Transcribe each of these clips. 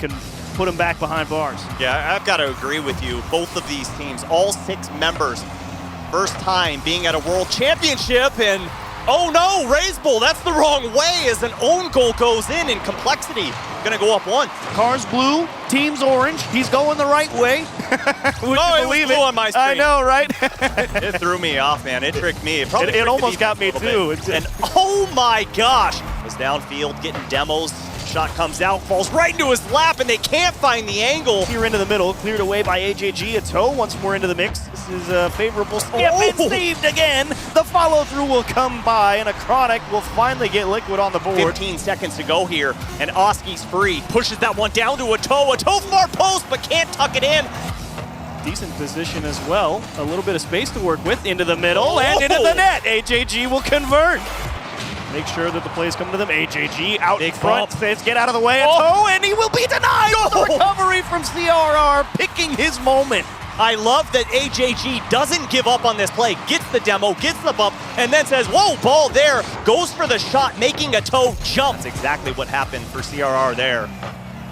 can put them back behind bars. Yeah, I've got to agree with you. Both of these teams, all 6 members, first time being at a world championship, and oh no, Reysbull, that's the wrong way as an own goal goes in complexity. Gonna go up 1. Car's blue, team's orange. He's going the right way. Would you believe it was blue on my screen. I know, right? It threw me off, man. It tricked me. It almost got me too. And oh my gosh, was downfield getting demos. Shot comes out, falls right into his lap, and they can't find the angle. Here into the middle, cleared away by Atow once more into the mix. This is a favorable skip and saved again. The follow-through will come by, and AcroniK will finally get Liquid on the board. 15 seconds to go here, and Oski's free. Pushes that one down to Atow. Atow far post, but can't tuck it in. Decent position as well. A little bit of space to work with. Into the middle and into the net. HAG will convert. Make sure that the plays come to them. HAG out Big front, bump. says get out of the way. Atow, and he will be denied. The recovery from CRR, picking his moment. I love that HAG doesn't give up on this play, gets the demo, gets the bump, and then says, whoa, ball there, goes for the shot, making Atow jump. That's exactly what happened for CRR there.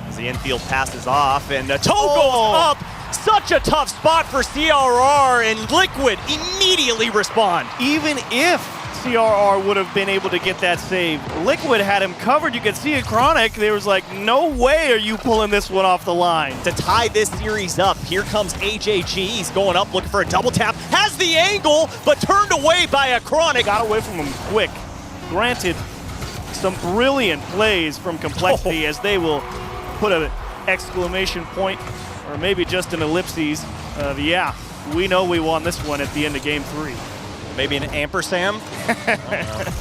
As the infield passes off, and Atow goes up. Such a tough spot for CRR, and Liquid immediately respond. Even if CRR would have been able to get that save, Liquid had him covered. You could see AcroniK, there was like, no way are you pulling this one off the line. To tie this series up, here comes HAG. He's going up, looking for a double tap. Has the angle, but turned away by AcroniK. Got away from him quick. Granted, some brilliant plays from Complexity as they will put an exclamation point, or maybe just an ellipses of, yeah, we know we won this one at the end of game 3. Maybe an ampersand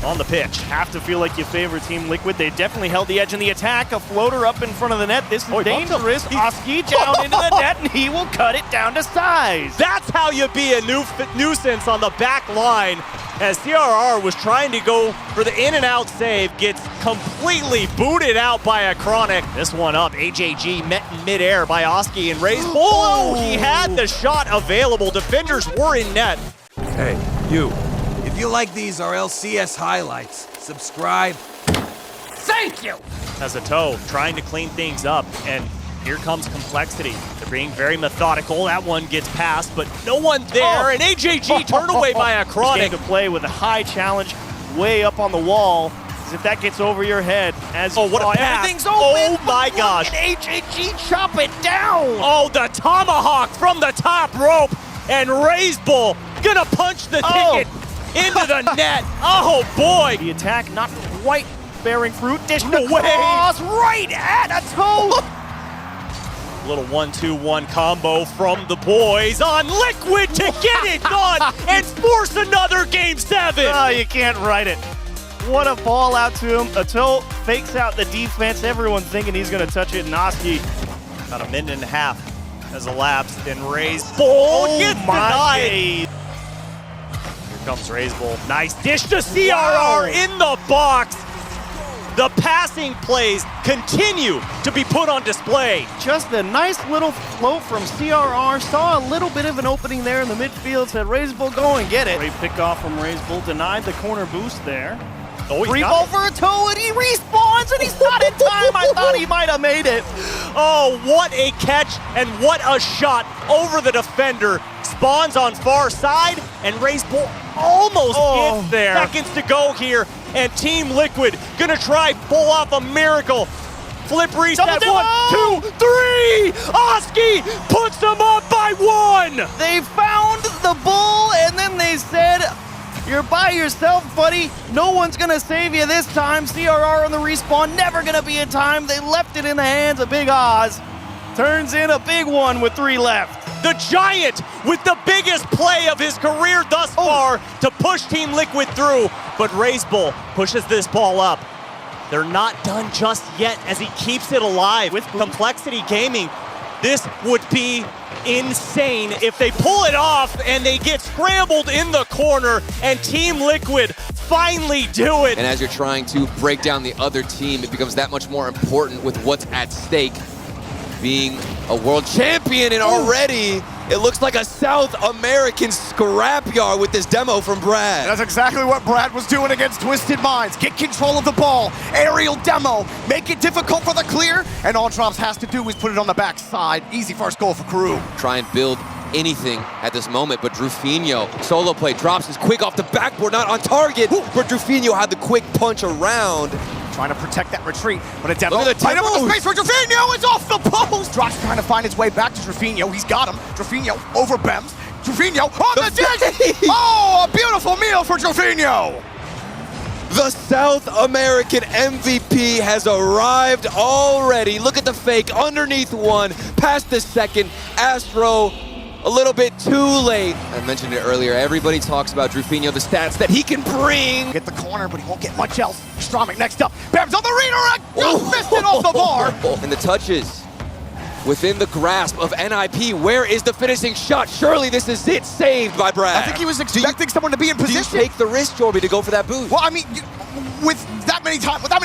on the pitch. Have to feel like you favor Team Liquid. They definitely held the edge in the attack. A floater up in front of the net. This is dangerous. Oski down into the net, and he will cut it down to size. That's how you be a nuisance on the back line. As CRR was trying to go for the in and out save, gets completely booted out by AcroniK. This one up, HAG met in midair by Oski and Reysbull. Oh, he had the shot available. Defenders were in net. Hey, you. If you like these RLCS highlights, subscribe. Thank you! As Atow trying to clean things up, and here comes Complexity. They're being very methodical. That one gets past, but no one there, and HAG turned away by AcroniK. To play with a high challenge way up on the wall. As if that gets over your head. As what a pass. Everything's open. Oh my gosh. And HAG chop it down. Oh, the tomahawk from the top rope, and Reysbull gonna punch the ticket into the net. Oh boy! The attack not quite bearing fruit. Dish No way! Right at Atow. Little 1-2-1 combo from the boys on Liquid to get it done and force another game 7. Oh, you can't write it. What a ball out to him. Atow fakes out the defense. Everyone's thinking he's gonna touch it. Oski. About a minute and a half has elapsed, and Reysbull gets denied. Here comes Reysbull. Nice dish to CRR in the box. The passing plays continue to be put on display. Just a nice little float from CRR. Saw a little bit of an opening there in the midfield. Said Reysbull, go and get it. Great pickoff from Reysbull. Denied the corner boost there. Oh, free ball for Atow, and he respawns, and he's not in time. I thought he might have made it. Oh, what a catch and what a shot over the defender. Spawns on far side, and Reysbull almost gets there. Seconds to go here, and Team Liquid gonna try pull off a miracle. Flip reset, 1, 2, 3! Oski puts them up by 1! They found the bull, and then they said, you're by yourself, buddy. No one's gonna save you this time. CRR on the respawn, never gonna be in time. They left it in the hands of Big Oz. Turns in a big one with 3 left. The Giant with the biggest play of his career thus far to push Team Liquid through. But Reysbull pushes this ball up. They're not done just yet as he keeps it alive with Complexity Gaming. This would be insane if they pull it off and they get scrambled in the corner, and Team Liquid finally do it. And as you're trying to break down the other team, it becomes that much more important with what's at stake. Being a world champion and already It looks like a South American scrapyard with this demo from Brad. That's exactly what Brad was doing against Twisted Minds. Get control of the ball, aerial demo, make it difficult for the clear, and all droppz has to do is put it on the backside. Easy first goal for KRÜ. Try and build anything at this moment, but drufinho, solo play, droppz is quick off the backboard, not on target, but drufinho had the quick punch around. Trying to protect that retreat, but a demo. Look at the right up in the demos. space for drufinho. It's off the post. droppz trying to find his way back to drufinho. He's got him. drufinho over Bemmz. drufinho on the ditch. Oh, a beautiful meal for drufinho. The South American MVP has arrived already. Look at the fake underneath one, past the second. Astro a little bit too late. I mentioned it earlier, everybody talks about drufinho, the stats that he can bring. Get the corner, but he won't get much else. Aztromick next up. Bemmz on the redirect. Just missed it off the bar. And the touches within the grasp of NIP. Where is the finishing shot? Surely this is it, saved by Brad. I think he was expecting someone to be in Do you position. take the risk, Jorby, to go for that boost? Well, I mean, with that many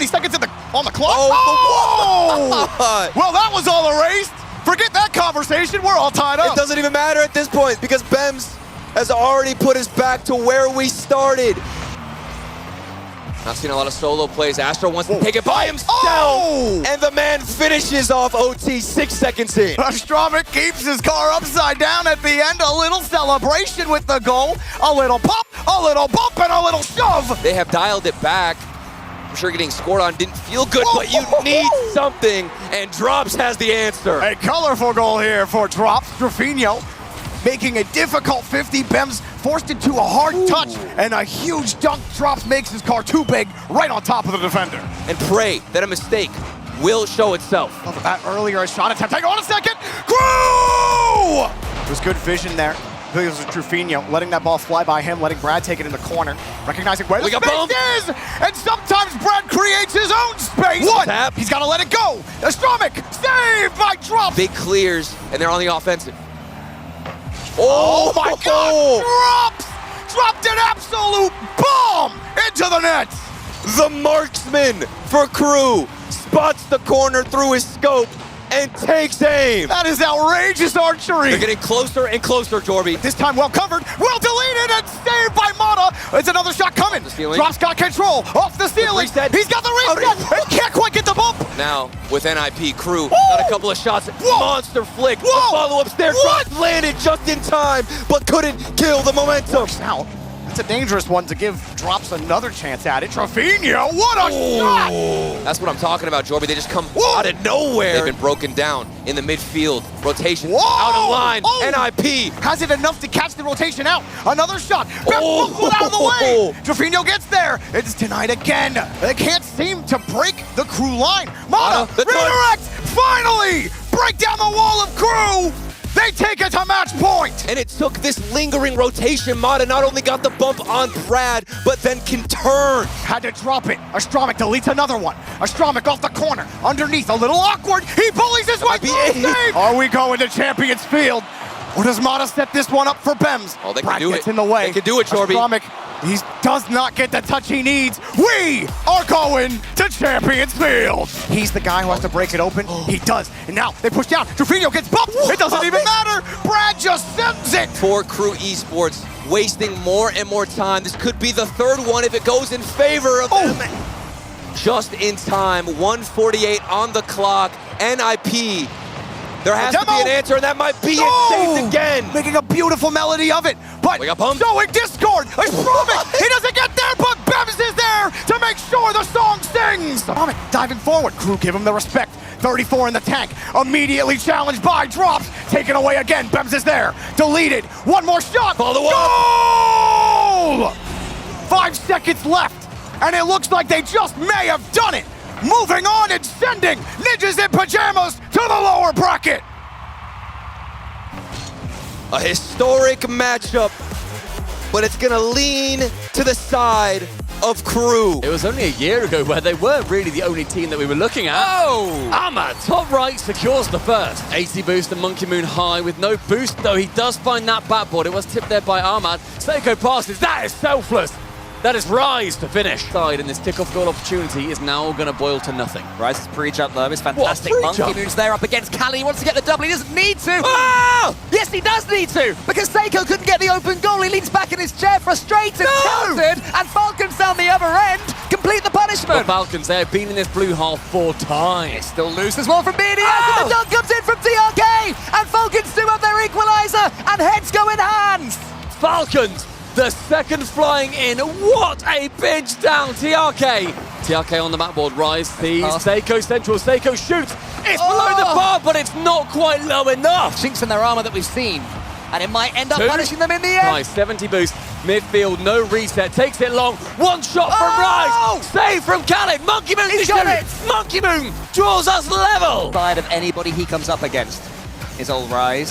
seconds on the clock. Oh! Well, that was all erased. Forget that conversation. We're all tied up. It doesn't even matter at this point because Bemmz has already put us back to where we started. Not seen a lot of solo plays. Astro wants to take it by himself. And the man finishes off OT 6 seconds in. Aztromick keeps his car upside down at the end. A little celebration with the goal. A little pop, a little bump, and a little shove. They have dialed it back. I'm sure getting scored on didn't feel good, but you need something, and droppz has the answer. A colorful goal here for droppz. drufinho making a difficult 50. Bemmz forced into a hard touch, and a huge dunk. droppz makes his car too big, right on top of the defender. And pray that a mistake will show itself. Look at that earlier shot attempt. Hang on a second. KRÜ! There's good vision there. I think it was drufinho letting that ball fly by him, letting Brad take it in the corner, recognizing where the space is, and sometimes Brad creates his own space. Tap. He's got to let it go. Aztromick saved by droppz. Big clears, and they're on the offensive. Oh my God! droppz dropped an absolute bomb into the net. The marksman for KRÜ spots the corner through his scope and takes aim. That is outrageous archery. They're getting closer and closer, Jorby. This time well covered, well deleted, and saved by Motta. It's another shot coming. droppz got control off the ceiling. He's got the reset and can't quite get the bump. Now, with NIP, KRÜ got a couple of shots. Monster flick. The follow-ups there. droppz landed just in time, but couldn't kill the momentum. Now, that's a dangerous one to give droppz another chance at it. drufinho, what a shot! That's what I'm talking about, Jorby. They just come out of nowhere. They've been broken down in the midfield. Rotation out of line. NIP. Has it enough to catch the rotation out? Another shot. Bemmz out of the way. drufinho gets there. It's denied again. They can't seem to break the KRÜ line. Motta, redirect. Finally, break down the wall of KRÜ. They take it to match point! And it took this lingering rotation. Motta not only got the bump on Brad, but then can turn. Had to drop it. Aztromick deletes another one. Aztromick off the corner. Underneath, a little awkward. He bullies his way through. Save! Are we going to Champions Field? Or does Motta set this one up for Bemmz? Oh, they Brad can do gets it. in the way. They can do it, Jorby. Aztromick, he does not get the touch he needs. We are going to Champions Field. He's the guy who has to break it open. He does. And now they push down. drufinho gets bumped. It doesn't even matter. Brad just sends it. For KRÜ Esports, wasting more and more time. This could be the third one if it goes in favor of them. Just in time, 1:48 on the clock. NIP. There has to be an answer, and that might be it. Saved again. Making a beautiful melody of it. But We got bumped. showing discord. Aztromick, he doesn't get there, but Bemmz is there to make sure the song sings. Aztromick diving forward. KRÜ give him the respect. 34 in the tank. Immediately challenged by droppz. Taken away again. Bemmz is there. Deleted. One more shot. Follow up. Goal! 5 seconds left. And it looks like they just may have done it. Moving on and sending Ninjas in Pyjamas to the lower bracket. A historic matchup, but it's gonna lean to the side of KRÜ. It was only a year ago where they weren't really the only team that we were looking at. Ahmad, top right, secures the first. 80 boost and Monkey Moon high with no boost, though he does find that backboard. It was tipped there by Ahmad. Seikoo passes, that is selfless. That is Rise to finish. Side, and this tip-off goal opportunity is now going to boil to nothing. Rise's pre-jump though is fantastic. What, Monkey pre-jump? Moon's there up against KrÜ. He wants to get the double. He doesn't need to. Ah! Yes, he does need to, because Seikoo couldn't get the open goal. He leans back in his chair, frustrated, countered, and Falcons down the other end complete the The punishment. Falcons, they have been in this blue half 4 times. Still loose. There's more from BDS, and the dunk comes in from TRK, and Falcons do have their equalizer, and heads go in hands. Falcons, the second flying in. What a pinch down, TRK. TRK on the map board, Rise sees Seikoo central. Seikoo shoots. It's below the bar, but it's not quite low enough. Chinks in their armor that we've seen, and it might end up Two. punishing them in the end. Rise, 70 boost, midfield, no reset, takes it long. One shot from Rise, save from KrÜ. Monkey Moon He's to got shoot. it. Monkey Moon draws us level. Side of anybody he comes up against is old Rise.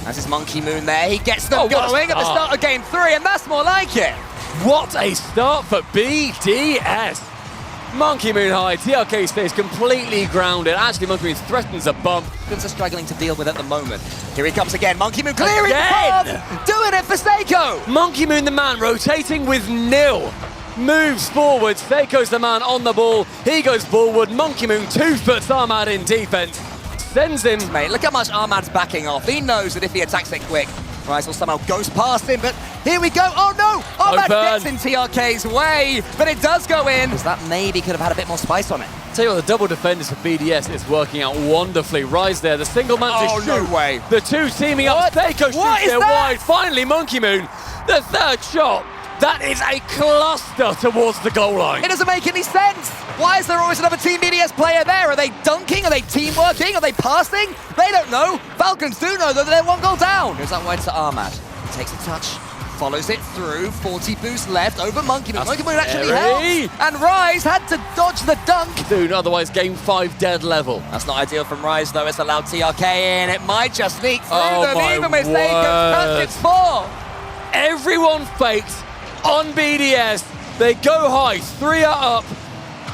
As his Monkey Moon there, he gets them what a going at the start. start of game 3, and that's more like it. What a start for BDS. Monkey Moon high, TRK stays completely grounded. Actually, Monkey Moon threatens a bump. Falcons are struggling to deal with at the moment. Here he comes again, Monkey Moon clearing Again. the path, doing it for Seikoo. Monkey Moon, the man, rotating with nil. Moves forward, Seikoo's the man on the ball. He goes forward, Monkey Moon 2 puts Ahmad in defense. Sends him. Mate, look how much Ahmad's backing off. He knows that if he attacks it quick, Rise will somehow goes past him, but here we go. Oh no! Ahmad Open. gets in TRK's way, but it does go in. That maybe could have had a bit more spice on it. Tell you what, the double defenders for BDS is working out wonderfully. Rise there, the single man to Oh, shoot. no way. The two teaming up. Seikoo What shoots is there that? wide. Finally, Monkey Moon, the third shot. That is a cluster towards the goal line. It doesn't make any sense. Why is there always another Team BDS player there? Are they dunking? Are they teamworking? Are they passing? They don't know. Falcons do know that they're 1 goal down. Goes that wide to Ahmad. Takes a touch, follows it through. 40 boost left over Monkey Moon. Monkey Moon actually scary. helps. And Rise had to dodge the dunk. Soon, otherwise game 5 dead level. That's not ideal from Rise though. It's allowed TRK in. It might just sneak through Oh them. my Even with Seikoo's touch, word. it's 4. Everyone fakes on BDS. They go high, 3 are up.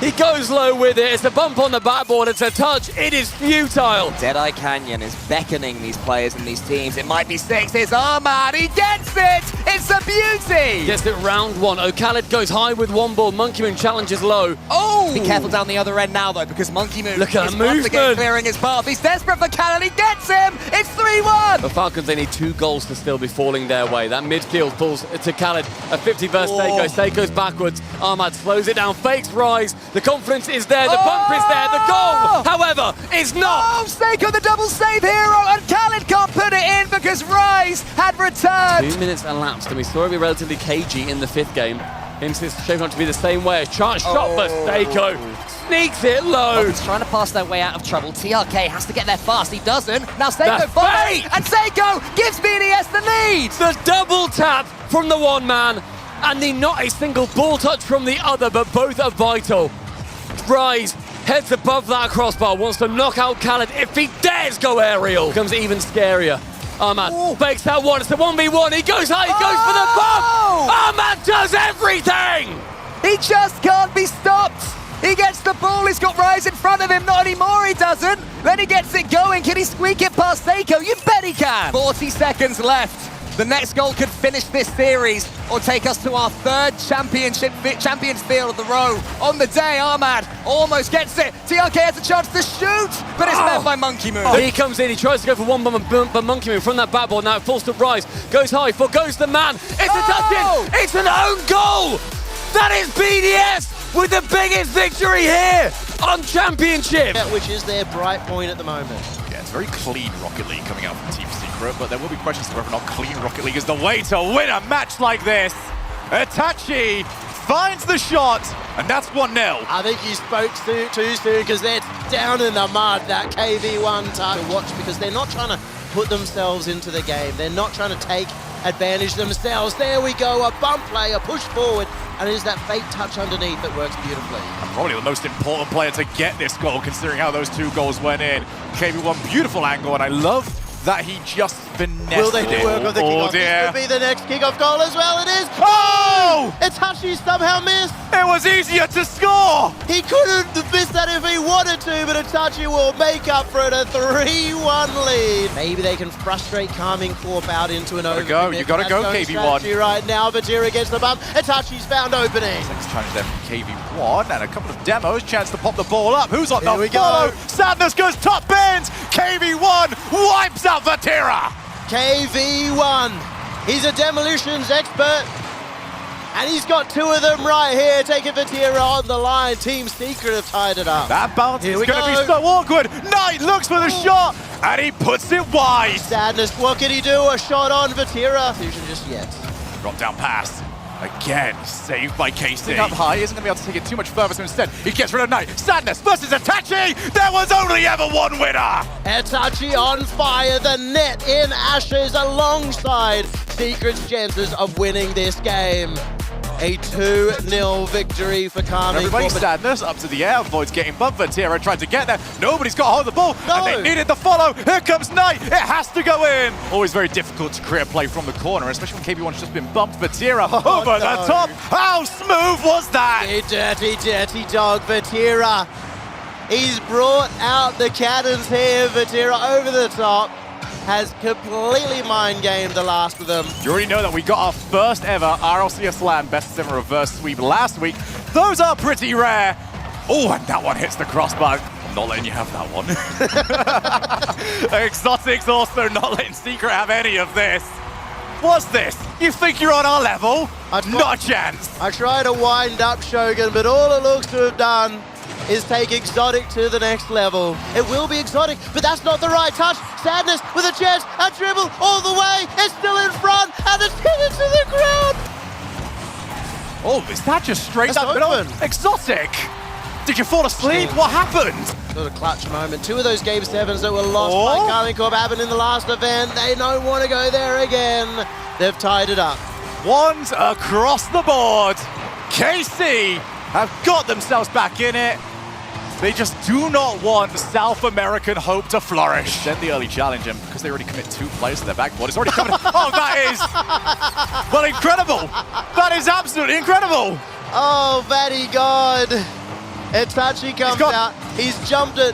He goes low with it. It's a bump on the backboard. It's a touch. It is futile. Deadeye Canyon is beckoning these players and these teams. It might be 6. It's Ahmad. He gets it. It's a beauty. Gets it round 1. oKhaliD goes high with 1 ball. Monkey Moon challenges low. Oh! Be careful down the other end now, though, because Monkey Moon Look at is the once again movement. clearing his path. He's desperate for KrÜ. He gets him. It's 3-1. The Falcons, they need 2 goals to still be falling their way. That midfield falls to KrÜ. A 50 versus Seikoo. Seikoo's backwards. Ahmad slows it down. Fakes Rise. The confidence is there. The bump is there. The goal, however, is not. Oh, Seikoo, the double save hero, and KrÜ can't put it in because Rise had returned. 2 minutes elapsed, and we saw him be relatively cagey in the 5th game. Him's shaping up to be the same way. A chance shot for Seikoo. Sneaks it low. He's trying to pass their way out of trouble. TRK has to get there fast. He doesn't. Now Seikoo The follows, fake! and Seikoo gives BDS the lead. The double tap from the one man, and the not a single ball touch from the other, but both are vital. Rise heads above that crossbar, wants to knock out KrÜ if he dares go aerial. Becomes even scarier. Ahmad fakes that one, it's a 1v1, he goes high, he goes for the bump! Ahmad does everything! He just can't be stopped. He gets the ball, he's got Rise in front of him, not anymore, he doesn't. Then he gets it going, can he squeak it past Seikoo? You bet he can! 40 seconds left. The next goal could finish this series or take us to our 3rd Champions Field of the row. On the day, Ahmad almost gets it. TRK has a chance to shoot, but it's met by Monkey Moon. He comes in, he tries to go for one but Monkey Moon from that backboard. Now it falls to Rise, goes high, forgoes the man. It's a touch in, it's an own goal! That is BDS with the biggest victory here on Championship. Which is their bright point at the moment. Yeah, it's very clean Rocket League coming out from Team Secret, but there will be questions to whether or not clean Rocket League is the way to win a match like this. itachi finds the shot, and that's 1-0. I think you spoke too soon because they're down in the mud, that KV1 to watch, because they're not trying to put themselves into the game. They're not trying to take advantage themselves. There we go, a bump play, a push forward, and it is that fake touch underneath that works beautifully. And probably the most important player to get this goal, considering how those 2 goals went in. KV1, beautiful angle, and I love that he just finessed Will they it. work on the Oh kickoff? dear. This could be the next kickoff goal as well. It is. Oh! Itachi somehow missed. It was easier to score! He couldn't have missed that if he wanted to, but Itachi will make up for it, a 3-1 lead. Maybe they can frustrate Karmine Corp out into an overcommit. go, you gotta go, That's KV1. strategy right now. Vatira gets the bump. Itachi's found opening. Next challenge there from KV1, and a couple of demos, chance to pop the ball up. Who's on Here the we follow? go. Sadness goes top bends! KV1 wipes out Vatira! KV1. He's a demolitions expert. And he's got two of them right here, taking Vatira on the line. Team Secret have tied it up. That bounce Here is we going to go. be so awkward. Knight looks for the shot, and he puts it wide. Sadness, what can he do? A shot on Vatira. Fusion just yet. Drop down pass. Again, saved by KC. Up high, isn't going to be able to take it too much further, so instead he gets rid of Knight. Sadness versus Itachi. There was only ever one winner. Itachi on fire, the net in ashes alongside Secret's chances of winning this game. A 2-0 victory for Karmine. Everybody Sadness up to the air, avoids getting bumped. Vatira tried to get there. Nobody's got hold of the ball. No. And they needed the follow. Here comes Knight. It has to go in. Always very difficult to create a play from the corner, especially when KV1's just been bumped. Vatira over the no. top. How smooth was that? A dirty, dirty dog, Vatira. He's brought out the cannons here. Vatira over the top. Has completely mind-gamed the last of them. You already know that we got our first ever Rlcs LAN best ever reverse sweep last week. Those are pretty rare. Oh, and that one hits the crossbar. I'm not letting you have that one. ExotiiK's also not letting Secret have any of this. What's this? You think you're on our level? Not a chance. I try to wind up Shogun, but all it looks to have done is take ExoTiiK to the next level. It will be ExoTiiK, but that's not the right touch. Sadness with a chance, a dribble all the way. It's still in front, and it's hit it to the ground. Oh, is that just straight That's up? open. ExoTiiK! Did you fall asleep? What happened? Sort of clutch moment. Two of those Game 7s that were lost Oh. by Karmine Corp happened in the last event. They don't want to go there again. They've tied it up. Ones across the board. KC have got themselves back in it. They just do not want South American hope to flourish. Send the early challenge, and because they already commit 2 players to their backboard, it's already coming. Oh, that is, well, incredible. That is absolutely incredible. Oh, very God. Itachi comes out. He's jumped it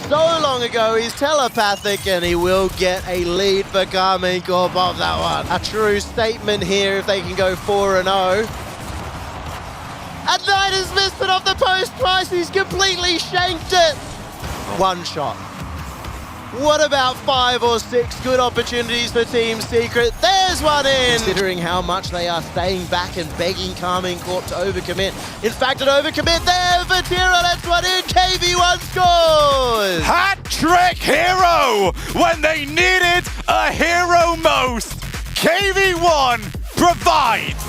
so long ago. He's telepathic, and he will get a lead for Karmine Corp off that one. A true statement here if they can go 4-0. And Knight has missed it off the post twice. He's completely shanked it. One shot. What about 5 or 6 good opportunities for Team Secret? There's one in! Considering how much they are staying back and begging Karmine Corp to overcommit. In fact, an overcommit there. Vatira lets one in. KV1 scores! Hat-trick hero when they needed a hero most. KV1 provides.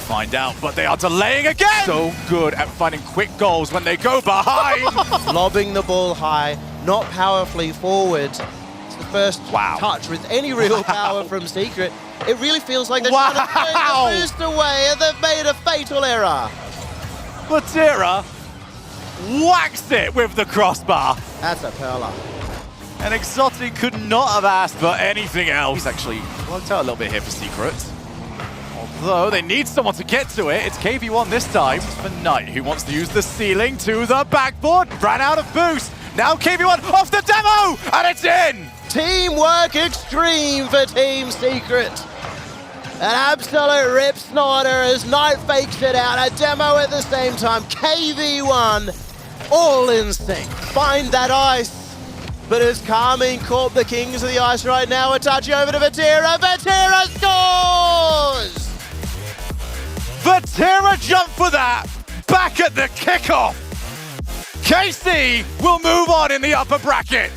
Find out, but they are delaying again. So good at finding quick goals when they go behind. Lobbing the ball high, not powerfully forward. It's the first touch with any real power from Secret. It really feels like they're trying to take the boost away, and they've made a fatal error. Vatira whacks it with the crossbar. That's a perler. And ExoTiiK could not have asked for anything else. He's actually worked out a little bit here for Secret. Although they need someone to get to it, it's KV1 this time. It's for Knight, who wants to use the ceiling to the backboard. Ran out of boost. Now KV1 off the demo, and it's in! Teamwork extreme for Team Secret. An absolute rip snorter as Knight fakes it out. A demo at the same time. KV1 all in sync. Find that ice. But it's Karmine Corp, the kings of the ice right now. Itachi over to Vatira. Vatira scores! Vatira jumped for that, back at the kickoff. KC will move on in the upper bracket.